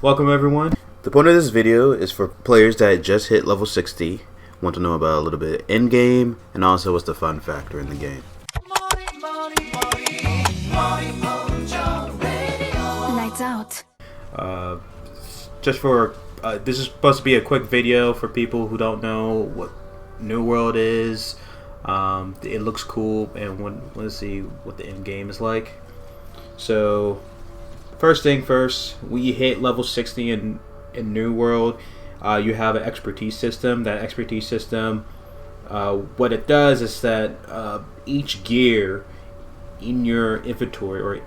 Welcome everyone. The point of this video is for players that just hit level 60, want to know about a little bit end game, and also what's the fun factor in the game. Lights out. Just for this is supposed to be a quick video for people who don't know what New World is. It looks cool, and let's see what the end game is like. So first thing first, when you hit level 60 in New World, you have an expertise system. That expertise system, what it does is that each gear in your inventory, or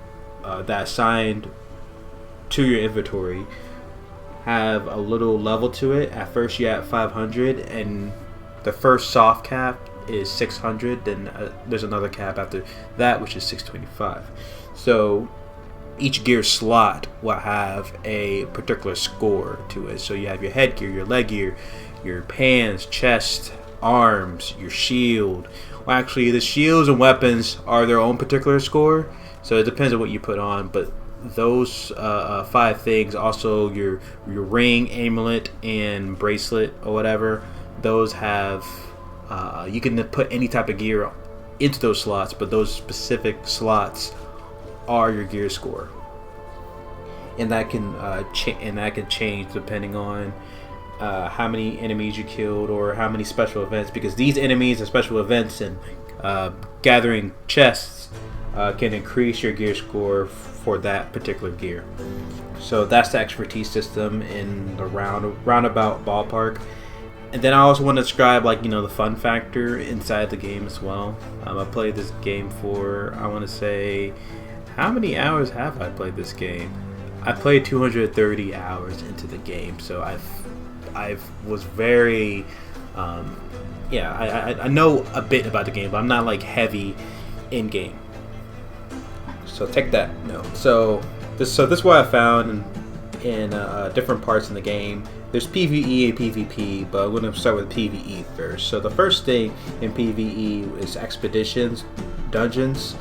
that assigned to your inventory, have a little level to it. At first you have 500, and the first soft cap is 600. Then there's another cap after that, which is 625. So each gear slot will have a particular score to it. So you have your headgear, your leg gear, your pants, chest, arms, your shield. Well, actually, the shields and weapons are their own particular score, so it depends on what you put on. But those 5 things, also your ring, amulet, and bracelet or whatever, those have you can put any type of gear into those slots, but those specific slots are your gear score, and that can change depending on how many enemies you killed or how many special events, because these enemies and special events and gathering chests can increase your gear score for that particular gear. So that's the expertise system in the roundabout ballpark. And then I also want to describe, the fun factor inside the game as well. I played this game for, I want to say, how many hours have I played this game? I played 230 hours into the game, so I was very, I know a bit about the game, but I'm not like heavy in game. So take that note. So this is what I found in different parts in the game. There's PvE and PvP, but I'm going to start with PvE first. So the first thing in PvE is expeditions, dungeons.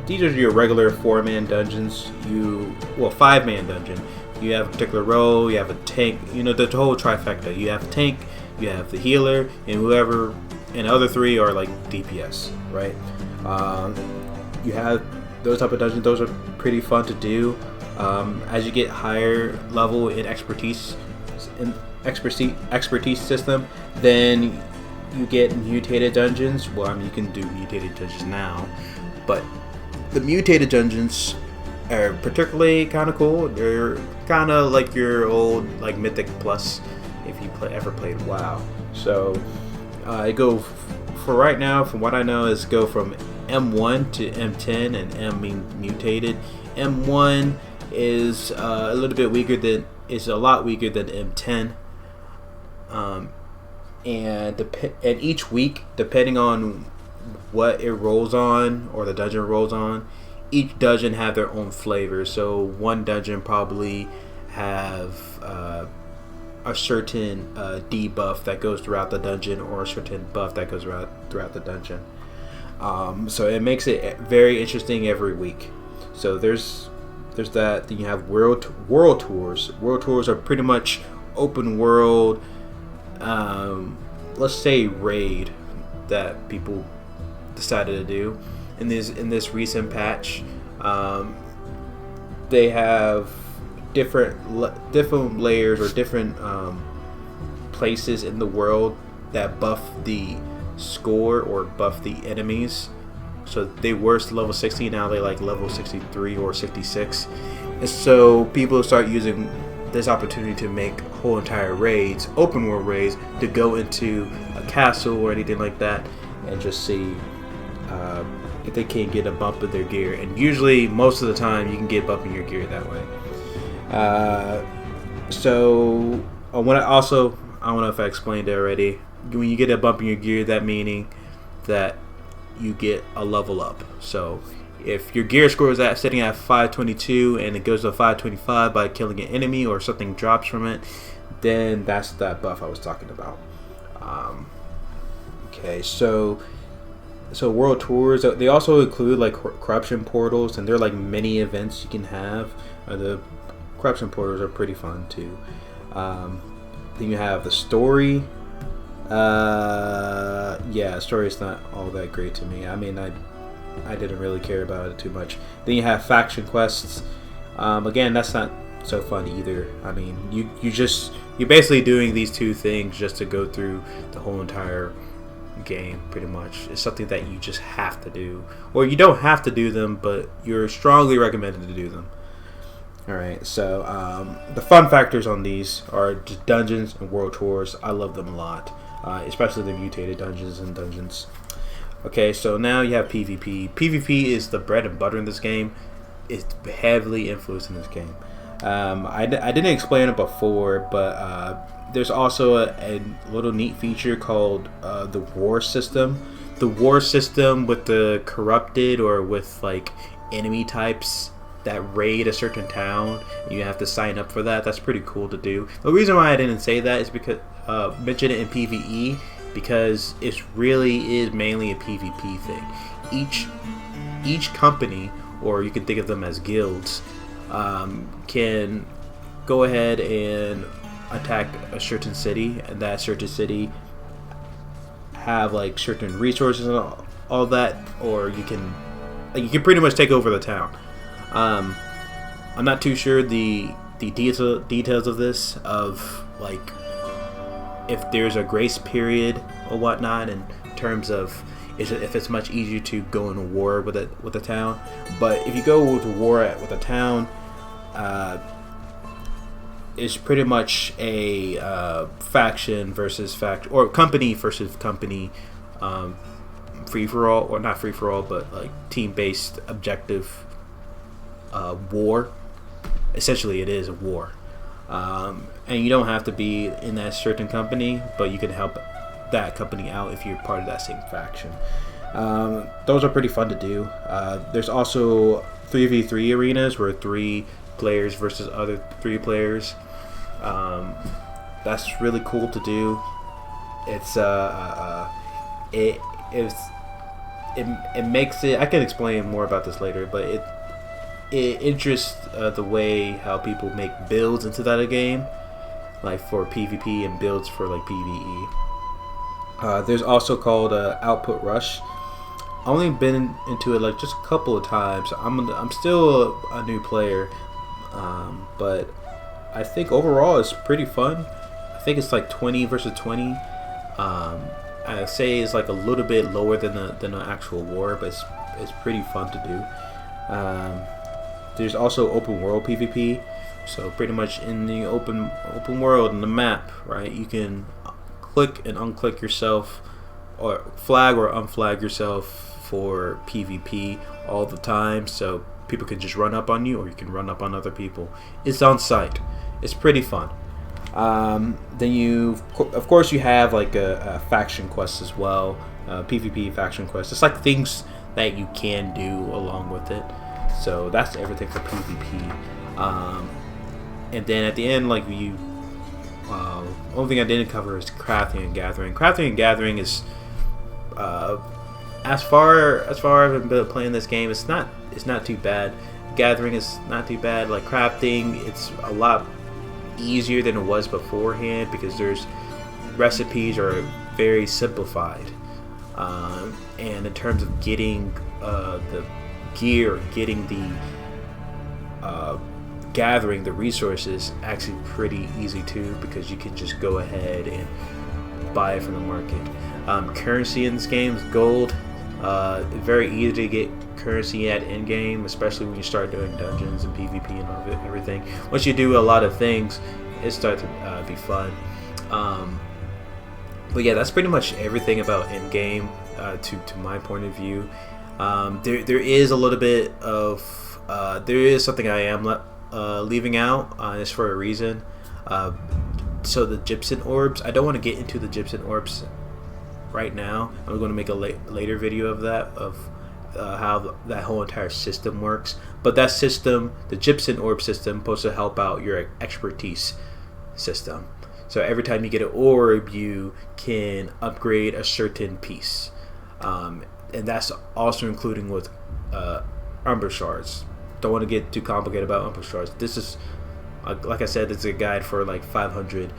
These are your regular 4-man dungeons. 5-man dungeon. You have a particular role. You have a tank. The whole trifecta. You have a tank. You have the healer, and whoever. And the other 3 are like DPS, right? You have those type of dungeons. Those are pretty fun to do. As you get higher level in expertise system, then you get mutated dungeons. Well, you can do mutated dungeons now, but the mutated dungeons are particularly kind of cool. They're kind of like your old Mythic Plus, if you ever played WoW. So I go for right now, from what I know, is go from M1 to M10, and M being mutated. M1 is a lot weaker than M10, and each week, depending on what it rolls on, or the dungeon rolls on, each dungeon have their own flavor. So one dungeon probably have a certain debuff that goes throughout the dungeon, or a certain buff that goes throughout the dungeon. So it makes it very interesting every week. So there's that. Then you have world tours. World tours are pretty much open world, let's say raid, that people decided to do in this recent patch. They have different layers, or different places in the world that buff the score or buff the enemies. So they were level 60, now they level 63 or 66. And so people start using this opportunity to make whole entire raids, open world raids, to go into a castle or anything like that, and just see if they can get a bump in their gear. And usually, most of the time, you can get a bump in your gear that way. So I don't know if I explained it already. When you get a bump in your gear, that meaning that you get a level up. So if your gear score is sitting at 522 and it goes to 525 by killing an enemy or something drops from it, then that's that buff I was talking about. Okay, so world tours, they also include corruption portals, and they're mini events you can have. The corruption portals are pretty fun too. Then you have the story. Yeah, story is not all that great to me. I mean, I didn't really care about it too much. Then you have faction quests. Again, that's not so fun either. I mean, you're basically doing these two things just to go through the whole entire game, pretty much. It's something that you just have to do, or you don't have to do them, but you're strongly recommended to do them. Alright, so the fun factors on these are just dungeons and world tours. I love them a lot, especially the Mutated Dungeons and Dungeons. Okay, so now you have PvP. PvP is the bread and butter in this game. It's heavily influenced in this game. I didn't explain it before, but there's also a little neat feature called the war system. The war system with the corrupted or with like enemy types that raid a certain town. You have to sign up for that. That's pretty cool to do. The reason why I didn't say that is because mention it in PvE, because it really is mainly a PvP thing. Each company, or you can think of them as guilds, can go ahead and attack a certain city, and that certain city have like certain resources and all that, or you can pretty much take over the town. I'm not too sure the details of this, of like if there's a grace period or whatnot in terms of if it's much easier to go into war with a town. But if you go to war with a town, it's pretty much a faction versus faction, or company versus company, free for all, or not free for all, but like team based objective war. Essentially, it is a war, and you don't have to be in that certain company, but you can help that company out if you're part of that same faction. Those are pretty fun to do. There's also 3v3 arenas where 3 players versus other 3 players. That's really cool to do. It makes it. I can explain more about this later, but it interests the way how people make builds into that game, like for PvP and builds for like PvE. There's also called Output Rush. I've only been into it like just a couple of times. I'm still a new player, but I think overall it's pretty fun. I think it's like 20 versus 20. I'd say it's like a little bit lower than the actual war, but it's pretty fun to do. There's also open world PvP, so pretty much in the open world in the map, right? You can click and unclick yourself, or flag or unflag yourself for PvP all the time, so people can just run up on you, or you can run up on other people. It's on site. It's pretty fun. Then of course you have like a faction quest as well, PvP faction quest. It's like things that you can do along with it. So that's everything for PvP. And then at the end, like only thing I didn't cover is crafting and gathering. Crafting and gathering is as far as I've been playing this game, it's not too bad. Gathering is not too bad. Like crafting, it's a lot easier than it was beforehand because there's recipes are very simplified. And in terms of getting the gear, getting the gathering the resources, actually pretty easy too, because you can just go ahead and buy it from the market. Currency in this game is gold. Very easy to get currency at end game, especially when you start doing dungeons and PvP and everything. Once you do a lot of things, it starts to be fun. But yeah, that's pretty much everything about end game to my point of view. There is a little bit of there is something I am leaving out. It's for a reason. So the gypsum orbs, I don't want to get into the gypsum orbs right now. I'm going to make a later video of that, of how that whole entire system works. But that system, the gypsum orb system, supposed to help out your expertise system. So every time you get an orb, you can upgrade a certain piece, and that's also including with Umber shards. Don't want to get too complicated about Umber shards. This is Like I said, it's a guide for like 500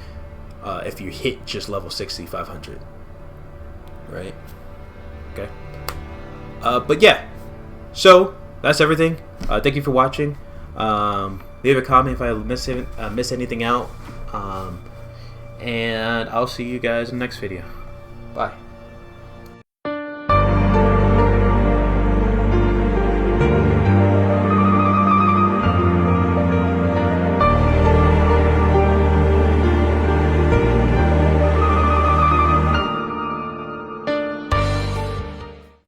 if you hit just level 60, 500. Right? Okay. But yeah, so that's everything. Thank you for watching. Leave a comment if I miss anything out. And I'll see you guys in the next video. Bye.